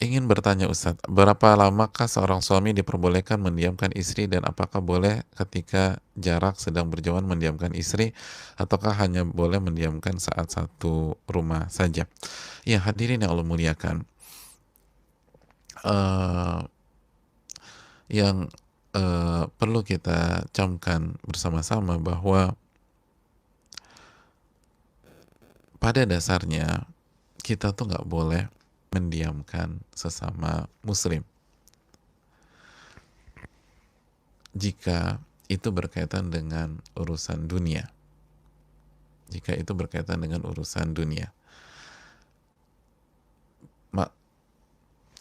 Ingin bertanya Ustadz, berapa lamakah seorang suami diperbolehkan mendiamkan istri dan apakah boleh ketika jarak sedang berjauhan mendiamkan istri ataukah hanya boleh mendiamkan saat satu rumah saja? Ya hadirin yang Allah muliakan, eh, yang perlu kita camkan bersama-sama bahwa pada dasarnya kita tuh nggak boleh mendiamkan sesama muslim jika itu berkaitan dengan urusan dunia. Jika itu berkaitan dengan urusan dunia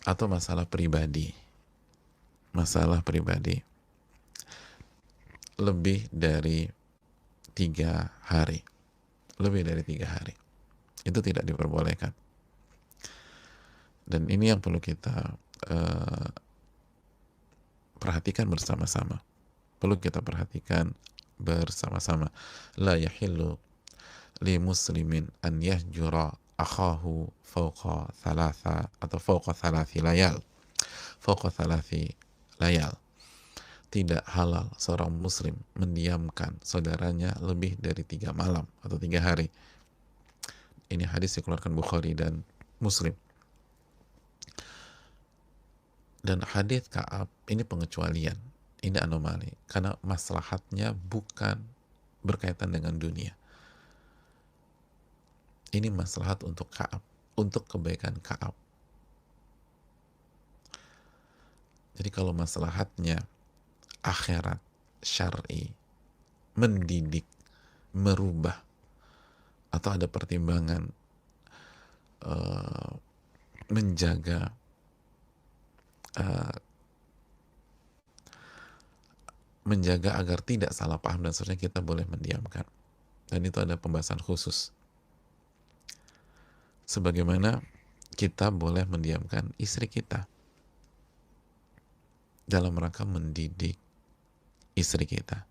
atau masalah pribadi lebih dari 3 hari, lebih dari 3 hari itu tidak diperbolehkan. Dan ini yang perlu kita uh, perhatikan bersama-sama. Perlu kita perhatikan bersama-sama. La yahillu li muslimin an yahjura akhahu fawqa thalatha atau fawqa thalathi layal. Fawqa thalathi layal. Tidak halal seorang muslim mendiamkan saudaranya lebih dari 3 malam atau 3 hari. Ini hadis dikeluarkan Bukhari dan Muslim. Dan hadis Ka'ab ini pengecualian, ini anomali, karena maslahatnya bukan berkaitan dengan dunia. Ini maslahat untuk Ka'ab, untuk kebaikan Ka'ab. Jadi kalau maslahatnya akhirat, syar'i, mendidik, merubah, atau ada pertimbangan menjaga menjaga agar tidak salah paham dan seterusnya, kita boleh mendiamkan. Dan itu ada pembahasan khusus. Sebagaimana kita boleh mendiamkan istri kita dalam rangka mendidik istri kita,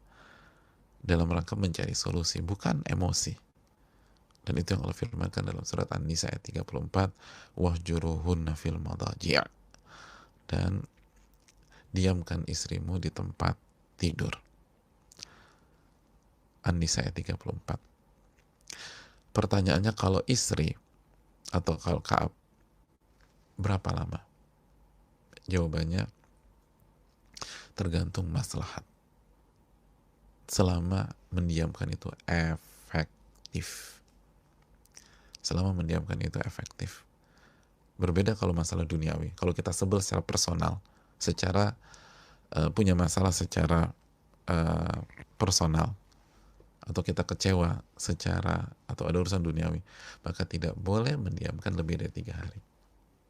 dalam rangka mencari solusi, bukan emosi. Dan itu yang Allah firmankan dalam surat An-Nisa ayat 34, wahjuruhunna fil madaji', dan diamkan istrimu di tempat tidur. An-Nisa ayat 34. Pertanyaannya, kalau istri atau kalau Ka'ab, berapa lama? Jawabannya tergantung maslahat. Selama mendiamkan itu efektif. Selama mendiamkan itu efektif. Berbeda kalau masalah duniawi. Kalau kita sebel secara personal, secara punya masalah secara personal, atau kita kecewa secara, atau ada urusan duniawi, maka tidak boleh mendiamkan lebih dari 3 hari.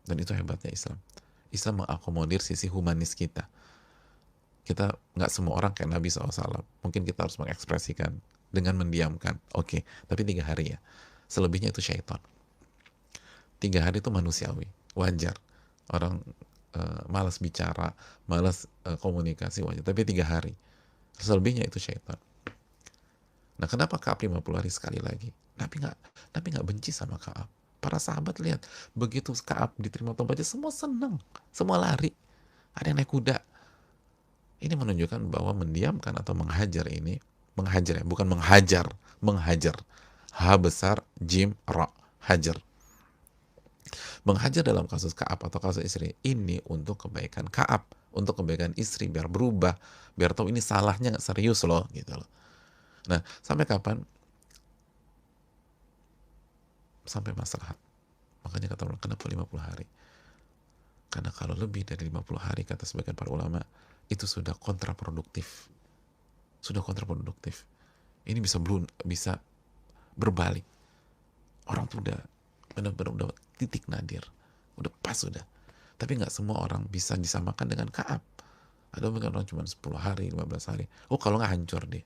Dan itu hebatnya Islam. Islam mengakomodir sisi humanis kita. Kita nggak semua orang kayak Nabi SAW. Mungkin kita harus mengekspresikan dengan mendiamkan. Oke, tapi 3 hari ya. Selebihnya itu syaitan. 3 hari itu manusiawi, wajar. Orang malas bicara, malas komunikasi, wajar. Tapi 3 hari. Selebihnya itu syaitan. Nah, kenapa Ka'ab 50 hari sekali lagi? Nabi nggak benci sama Ka'ab. Para sahabat lihat, begitu Ka'ab diterima tobatnya, semua senang, semua lari. Ada yang naik kuda. Ini menunjukkan bahwa mendiamkan atau menghajar ini, menghajar ya, bukan menghajar, menghajar. H besar, jim, ra, hajar. Menghajar dalam kasus Ka'ab atau kasus istri, ini untuk kebaikan Ka'ab, untuk kebaikan istri, biar berubah, biar tahu ini salahnya nggak serius loh, gitu loh. Nah, sampai kapan? Sampai maslahat. Makanya kata ulama, kenapa 50 hari? Karena kalau lebih dari 50 hari, kata sebagian para ulama, itu sudah kontraproduktif. Sudah kontraproduktif. Ini bisa berbalik. Orang tuh udah benar-benar titik nadir. Udah pas udah. Tapi nggak semua orang bisa disamakan dengan Ka'ab. Ada mungkin orang cuma 10 hari, 15 hari. Oh, kalau nggak hancur deh.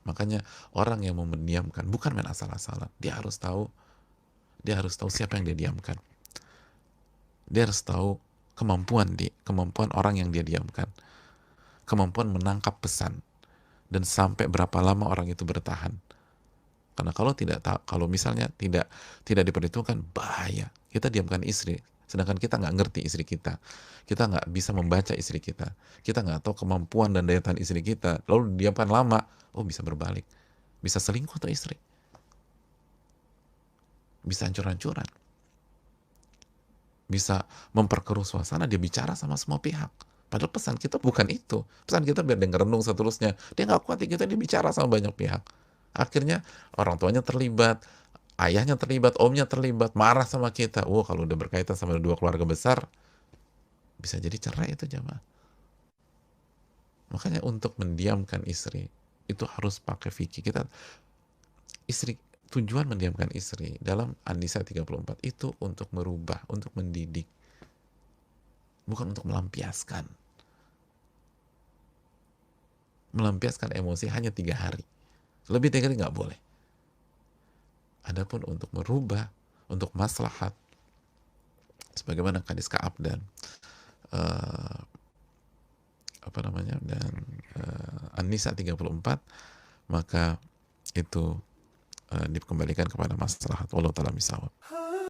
Makanya orang yang mau mendiamkan bukan main asal-asalan. Dia harus tahu siapa yang dia diamkan. Dia harus tahu kemampuan orang yang dia diamkan. Kemampuan menangkap pesan dan sampai berapa lama orang itu bertahan. Karena kalau misalnya tidak diperhitungkan, bahaya. Kita diamkan istri sedangkan kita nggak ngerti istri kita nggak bisa membaca istri kita nggak tahu kemampuan dan daya tahan istri kita, lalu didiamkan lama, oh bisa berbalik, bisa selingkuh tuh istri, bisa hancur-hancuran, bisa memperkeruh suasana, dia bicara sama semua pihak. Padahal pesan kita bukan itu. Pesan kita biar dia ngerenung seterusnya. Dia nggak kuat, kita dia bicara sama banyak pihak. Akhirnya orang tuanya terlibat, ayahnya terlibat, omnya terlibat, marah sama kita. Wow, kalau udah berkaitan sama dua keluarga besar, bisa jadi cerai itu jamaah. Makanya untuk mendiamkan istri, itu harus pakai fikih. Tujuan mendiamkan istri dalam An-Nisa 34 itu untuk merubah, untuk mendidik. Bukan untuk melampiaskan. Melampiaskan emosi hanya 3 hari. Lebih 3 hari nggak boleh. Adapun untuk merubah, untuk maslahat, sebagaimana hadis Ka'ab dan An-Nisa 34, maka itu dikembalikan kepada maslahat. Wallahu ta'ala misawab.